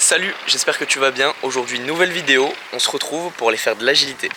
Salut, j'espère que tu vas bien. Aujourd'hui, nouvelle vidéo. On se retrouve pour aller faire de l'agilité.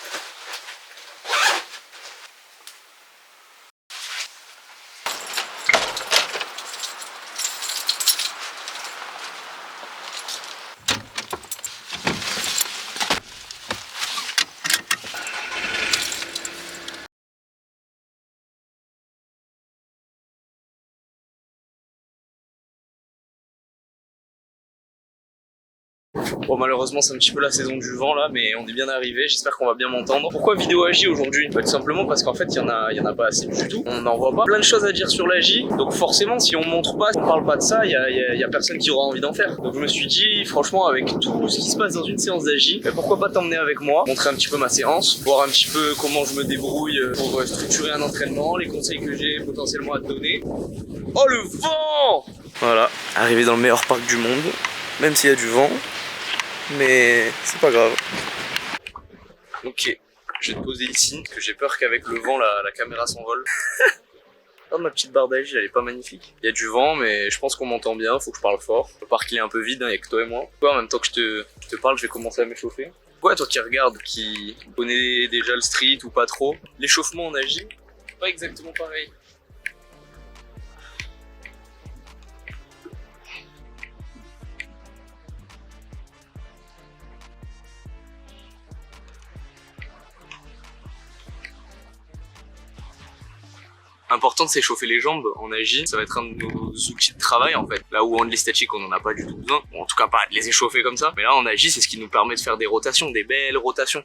Bon, malheureusement c'est un petit peu la saison du vent là, mais on est bien arrivé, j'espère qu'on va bien m'entendre. Pourquoi vidéo agi aujourd'hui? Tout simplement parce qu'en fait il y en a pas assez du tout. On n'en voit pas plein de choses à dire sur l'agi, donc forcément si on montre pas, si on parle pas de ça, il y a personne qui aura envie d'en faire. Donc je me suis dit franchement avec tout ce qui se passe dans une séance d'agi, pourquoi pas t'emmener avec moi, montrer un petit peu ma séance, voir un petit peu comment je me débrouille pour structurer un entraînement, les conseils que j'ai potentiellement à te donner. Oh le vent! Voilà, arrivé dans le meilleur parc du monde, même s'il y a du vent. Mais c'est pas grave. Ok, je vais te poser ici, parce que j'ai peur qu'avec le vent la caméra s'envole. Oh, ma petite barre d'agi, elle est pas magnifique. Il y a du vent, mais je pense qu'on m'entend bien, faut que je parle fort. Le parc il est un peu vide, hein, il y a que toi et moi. En même temps que je te parle, je vais commencer à m'échauffer. Ouais, toi qui regardes, qui connais déjà le street ou pas trop, l'échauffement en agi, pas exactement pareil. Important de s'échauffer les jambes en agi, ça va être un de nos outils de travail en fait. Là où en statique on en a pas du tout besoin, bon, en tout cas pas de les échauffer comme ça, mais là en agi c'est ce qui nous permet de faire des rotations, des belles rotations.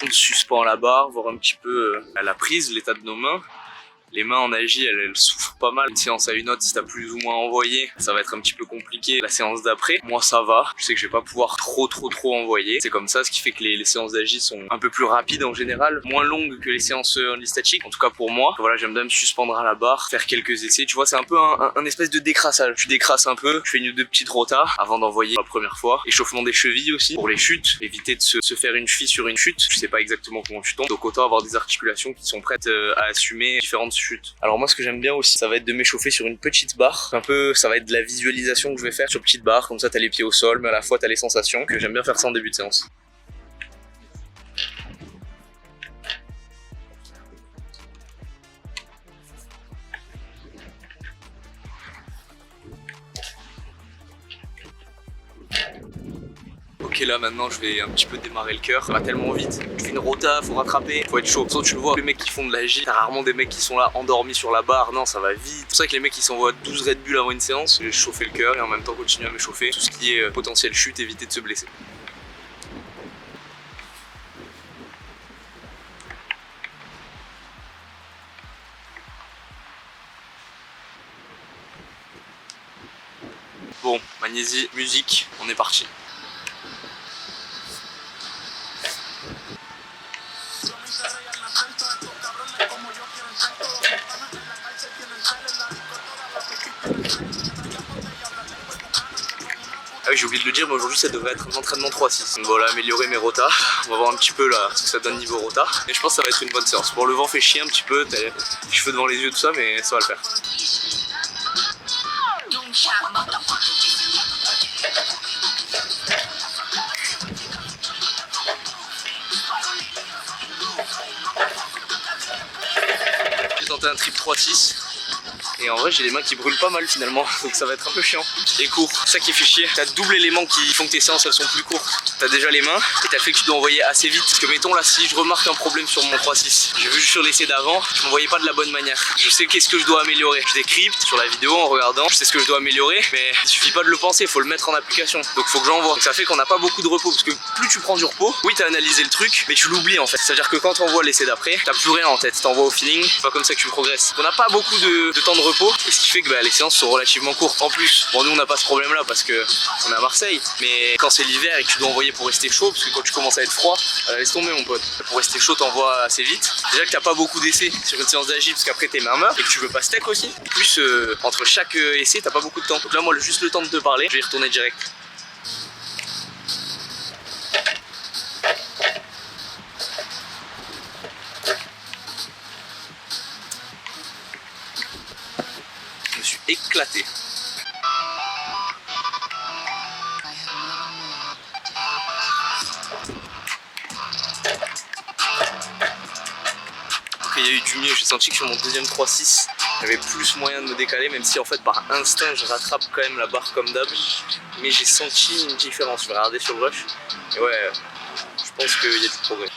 On suspend la barre, voir un petit peu la prise, l'état de nos mains. Les mains en agi, elles souffrent pas mal. Une séance à une autre, si t'as plus ou moins envoyé, ça va être un petit peu compliqué. La séance d'après, moi ça va. Je sais que je vais pas pouvoir trop envoyer. C'est comme ça, ce qui fait que les séances d'agi sont un peu plus rapides en général, moins longues que les séances en statique. En tout cas pour moi. Voilà, j'aime bien me suspendre à la barre, faire quelques essais. Tu vois, c'est un peu un espèce de décrassage. Tu décrasses un peu, je fais une ou deux petites rotas avant d'envoyer la première fois. Échauffement des chevilles aussi pour les chutes. Éviter de se faire une cheville sur une chute. Je sais pas exactement comment tu tombes. Donc autant avoir des articulations qui sont prêtes à assumer différentes chute. Alors moi ce que j'aime bien aussi ça va être de m'échauffer sur une petite barre, un peu ça va être de la visualisation que je vais faire sur petite barre, comme ça t'as les pieds au sol mais à la fois t'as les sensations, que j'aime bien faire ça en début de séance. Ok, là maintenant je vais un petit peu démarrer le cœur, ça va tellement vite, tu fais une rota, faut rattraper, faut être chaud. Sauf tu le vois, les mecs qui font de l'agi, t'as rarement des mecs qui sont là endormis sur la barre, non ça va vite. C'est pour ça que les mecs qui s'envoient 12 Red Bull avant une séance, je vais chauffer le cœur et en même temps continuer à m'échauffer. Tout ce qui est potentiel chute, éviter de se blesser. Bon, magnésie, musique, on est parti. Ah oui, j'ai oublié de le dire, mais aujourd'hui ça devrait être un entraînement 3-6. Donc voilà, améliorer mes rotas. On va voir un petit peu là ce que ça donne niveau rota. Et je pense que ça va être une bonne séance. Bon, le vent fait chier un petit peu, t'as les cheveux devant les yeux, tout ça, mais ça va le faire. J'ai tenté un trip 3-6. Et en vrai j'ai les mains qui brûlent pas mal finalement, donc ça va être un peu chiant. Et court, c'est ça qui fait chier. T'as double élément qui font que tes séances elles sont plus courtes. T'as déjà les mains et t'as le fait que tu dois envoyer assez vite. Parce que mettons là, si je remarque un problème sur mon 3-6, j'ai vu sur l'essai d'avant, je m'envoyais pas de la bonne manière. Je sais qu'est-ce que je dois améliorer. Je décrypte sur la vidéo en regardant, je sais ce que je dois améliorer, mais il suffit pas de le penser, il faut le mettre en application. Donc faut que j'envoie. Donc ça fait qu'on n'a pas beaucoup de repos, parce que plus tu prends du repos, oui t'as analysé le truc, mais tu l'oublies en fait. C'est-à-dire que quand t'envoies l'essai d'après, t'as plus rien en tête, t'envoies au feeling, c'est pas comme ça que tu progresses. On n'a pas beaucoup de temps de repos, et ce qui fait que les séances sont relativement courtes. En plus, bon nous on n'a pas ce problème là parce que on est à Marseille, mais quand c'est l'hiver et que tu dois envoyer pour rester chaud, parce que quand tu commences à être froid, laisse tomber mon pote. Pour rester chaud t'envoies assez vite. Déjà que t'as pas beaucoup d'essais sur une séance d'agi parce qu'après tes mains meurent et que tu veux pas steak aussi. Plus entre chaque essai t'as pas beaucoup de temps. Donc là moi juste le temps de te parler, je vais y retourner direct. Je me suis éclaté. Il y a eu du mieux, j'ai senti que sur mon deuxième 3-6 j'avais plus moyen de me décaler, même si en fait par instinct je rattrape quand même la barre comme d'hab, mais j'ai senti une différence. Je vais regarder sur le rush et ouais, je pense qu'il y a du progrès.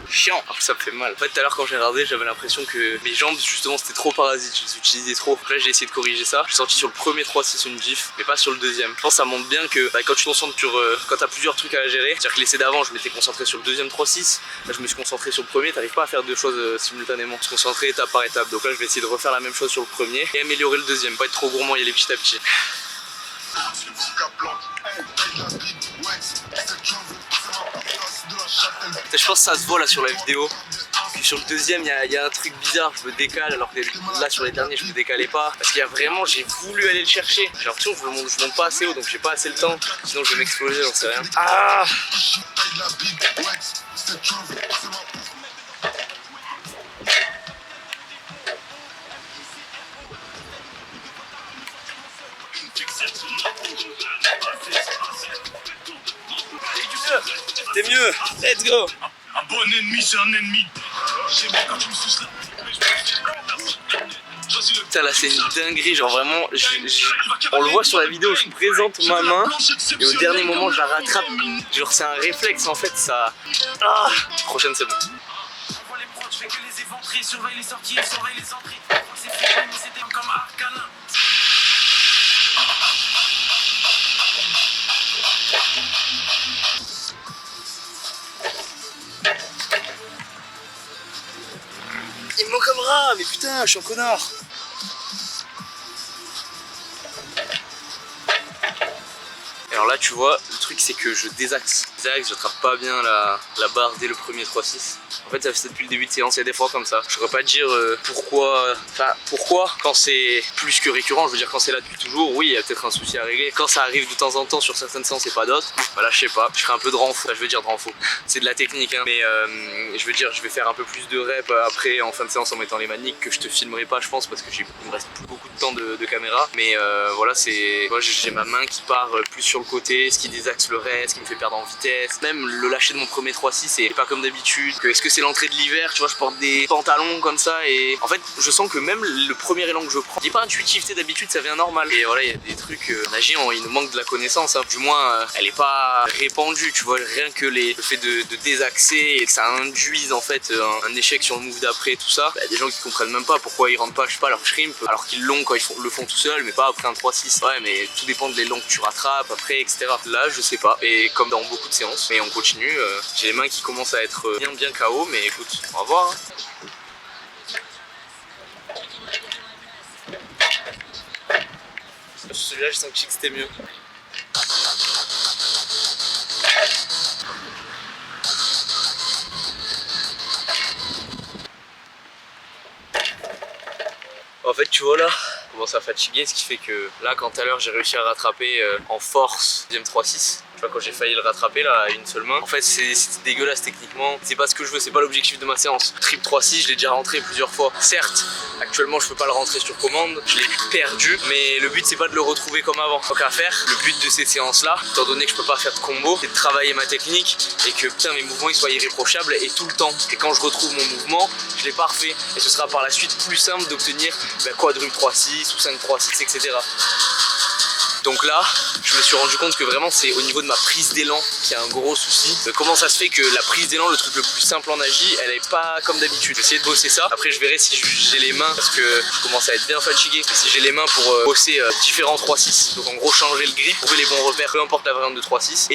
Chiant, ça me fait mal. En fait tout à l'heure quand j'ai regardé j'avais l'impression que mes jambes justement c'était trop parasite, je les utilisais trop. Donc là j'ai essayé de corriger ça. J'ai senti sur le premier 3-6 une gif, mais pas sur le deuxième. Je pense que ça montre bien que quand tu te concentres sur quand t'as plusieurs trucs à gérer, c'est-à-dire que l'essai d'avant je m'étais concentré sur le deuxième 3-6, là je me suis concentré sur le premier, t'arrives pas à faire deux choses simultanément. Se concentrer étape par étape. Donc là je vais essayer de refaire la même chose sur le premier et améliorer le deuxième, pas être trop gourmand, y aller petit à petit. Je pense que ça se voit là sur la vidéo. Puis sur le deuxième, il y a un truc bizarre, je me décale alors que là sur les derniers je me décalais pas. Parce qu'il y a vraiment, j'ai voulu aller le chercher. J'ai l'impression que je monte pas assez haut donc j'ai pas assez le temps. Sinon je vais m'exploser, j'en sais rien. Ah! T'es mieux, let's go. Un bon ennemi, c'est un ennemi. J'aime bien quand tu me suces là. Putain là c'est une dinguerie, genre vraiment, on le voit sur la vidéo, je présente ma main et au dernier moment je la rattrape. Genre c'est un réflexe en fait, ça... Ah, prochaine c'est bon. J'envoie les prods, je fais que les éventrer, surveille les sorties, surveille les entrées. C'est fait, mais c'était comme Arcana. Il me manque un bras, mais putain, je suis un connard. Et alors là, tu vois, le truc c'est que je désaxe. J'attrape pas bien la barre dès le premier 3-6. En fait, ça fait ça depuis le début de séance, il y a des fois comme ça. Je saurais pas te dire pourquoi quand c'est plus que récurrent, je veux dire quand c'est là depuis toujours, oui, il y a peut-être un souci à régler. Quand ça arrive de temps en temps sur certaines séances et pas d'autres, bah là, je sais pas, je ferai un peu de renfort. Enfin, je veux dire de renfort, c'est de la technique, hein. Mais je veux dire, je vais faire un peu plus de reps après en fin de séance en mettant les maniques que je te filmerai pas, je pense, parce que il me reste plus beaucoup de temps de caméra. Mais voilà, c'est, moi j'ai ma main qui part plus sur le côté, ce qui désaxe le reste, ce qui me fait perdre en vitesse. Même le lâcher de mon premier 3-6 c'est pas comme d'habitude. Est-ce que c'est l'entrée de l'hiver, tu vois, je porte des pantalons comme ça et en fait je sens que même le premier élan que je prends, il est pas intuitif, d'habitude ça vient normal. Et voilà, il y a des trucs, nagé, il nous manque de la connaissance, hein. Du moins elle est pas répandue, tu vois, rien que le fait de désaxer et que ça induise en fait un échec sur le move d'après, tout ça. Des gens qui comprennent même pas pourquoi ils rentrent pas, je sais pas, leur shrimp alors qu'ils l'ont quand ils le font tout seuls, mais pas après un 3-6. Ouais, mais tout dépend de l'élan que tu rattrapes après, etc. Là je sais pas, et comme dans beaucoup de séances, mais on continue. J'ai les mains qui commencent à être bien KO, mais écoute, on va voir, hein. Celui-là j'ai senti que c'était mieux. En fait tu vois là, je commence à fatiguer, ce qui fait que là quand tout à l'heure j'ai réussi à rattraper en force deuxième 3-6, tu vois, quand j'ai failli le rattraper là à une seule main, en fait c'est dégueulasse techniquement, c'est pas ce que je veux, c'est pas l'objectif de ma séance. Trip 3-6 je l'ai déjà rentré plusieurs fois, certes actuellement je peux pas le rentrer sur commande, je l'ai perdu, mais le but c'est pas de le retrouver comme avant. Donc à faire, le but de ces séances là, étant donné que je peux pas faire de combo, c'est de travailler ma technique et que putain mes mouvements ils soient irréprochables et tout le temps. Et quand je retrouve mon mouvement, je l'ai parfait et ce sera par la suite plus simple d'obtenir quadruple 3-6 ou 5 3-6, etc. Donc là, je me suis rendu compte que vraiment c'est au niveau de ma prise d'élan qu'il y a un gros souci. Comment ça se fait que la prise d'élan, le truc le plus simple en agi, elle est pas comme d'habitude. Je vais essayer de bosser ça. Après je verrai si j'ai les mains parce que je commence à être bien fatigué. Mais si j'ai les mains pour bosser différents 3-6. Donc en gros changer le grip, trouver les bons repères, peu importe la variante de 3-6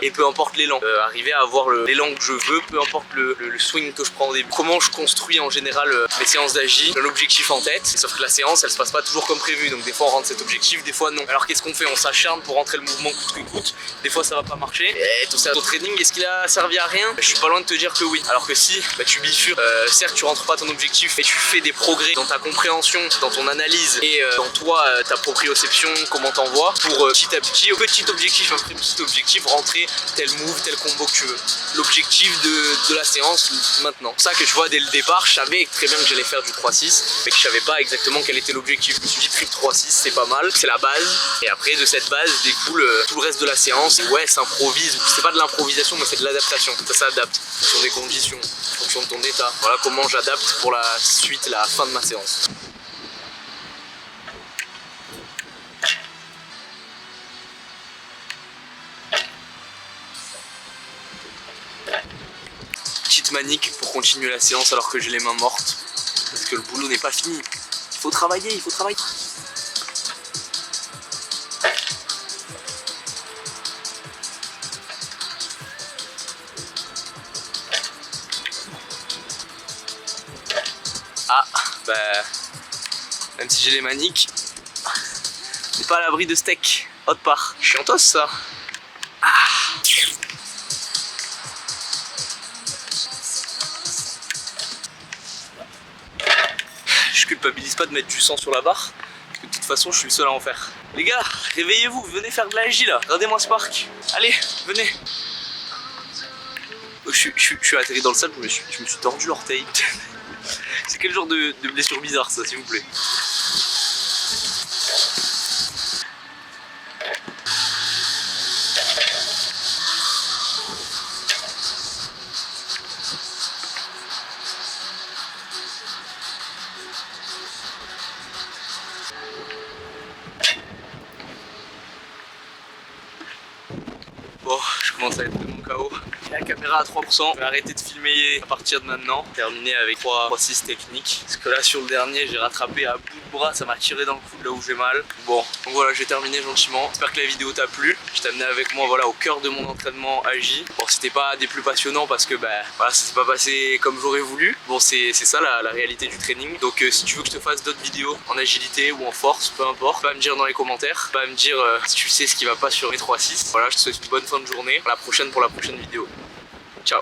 et peu importe l'élan. Arriver à avoir l'élan que je veux, peu importe le swing que je prends au début. Comment je construis en général mes séances d'agi, l'objectif en tête. Sauf que la séance elle se passe pas toujours comme prévu. Donc des fois on rentre cet objectif, des fois non. Alors qu'est-ce qu'on fait? On s'acharne pour rentrer le mouvement coûte que coûte. Des fois ça va pas marcher. Et tout ça, ton training, est-ce qu'il a servi à rien? Je suis pas loin de te dire que oui. Alors que si tu bifurques, certes tu rentres pas ton objectif, mais tu fais des progrès dans ta compréhension, dans ton analyse et dans toi, ta proprioception, comment t'envoies pour petit à petit, petit objectif après petit objectif, rentrer tel move, tel combo que tu veux. L'objectif de la séance maintenant. C'est ça que tu vois dès le départ, je savais très bien que j'allais faire du 3-6, mais que je savais pas exactement quel était l'objectif. Je me suis dit trip 3-6 c'est pas mal, c'est la base. Et après de cette base découle tout le reste de la séance. Ouais, s'improvise, c'est pas de l'improvisation mais c'est de l'adaptation. Ça s'adapte sur des conditions, en fonction de ton état. Voilà comment j'adapte pour la suite, la fin de ma séance. Petite manique pour continuer la séance alors que j'ai les mains mortes. Parce que le boulot n'est pas fini. Il faut travailler, il faut travailler. Ah, bah, même si j'ai les maniques, on n'est pas à l'abri de steak. Autre part. Chiantos ça. Ah. Je culpabilise pas de mettre du sang sur la barre, parce que de toute façon je suis le seul à en faire. Les gars, réveillez-vous, venez faire de la agi là. Regardez-moi ce parc. Allez, venez. Je suis atterri dans le sable, je me suis tordu l'orteil. C'est quel genre de blessure bizarre ça, s'il vous plaît? Bon, je commence à être vraiment KO. La caméra à 3%, je vais arrêter de filmer à partir de maintenant. Terminé avec 3-6 techniques. Parce que là sur le dernier j'ai rattrapé à bout de bras, ça m'a tiré dans le coude là où j'ai mal. Bon, donc voilà, j'ai terminé gentiment. J'espère que la vidéo t'a plu. Je t'ai amené avec moi voilà, au cœur de mon entraînement agi. Bon, c'était pas des plus passionnants parce que voilà, ça s'est pas passé comme j'aurais voulu. Bon, c'est ça la réalité du training. Donc si tu veux que je te fasse d'autres vidéos en agilité ou en force, peu importe, va me dire dans les commentaires. Va me dire si tu sais ce qui va pas sur mes 3-6. Voilà, je te souhaite une bonne fin de journée. À la prochaine pour la prochaine vidéo. Ciao.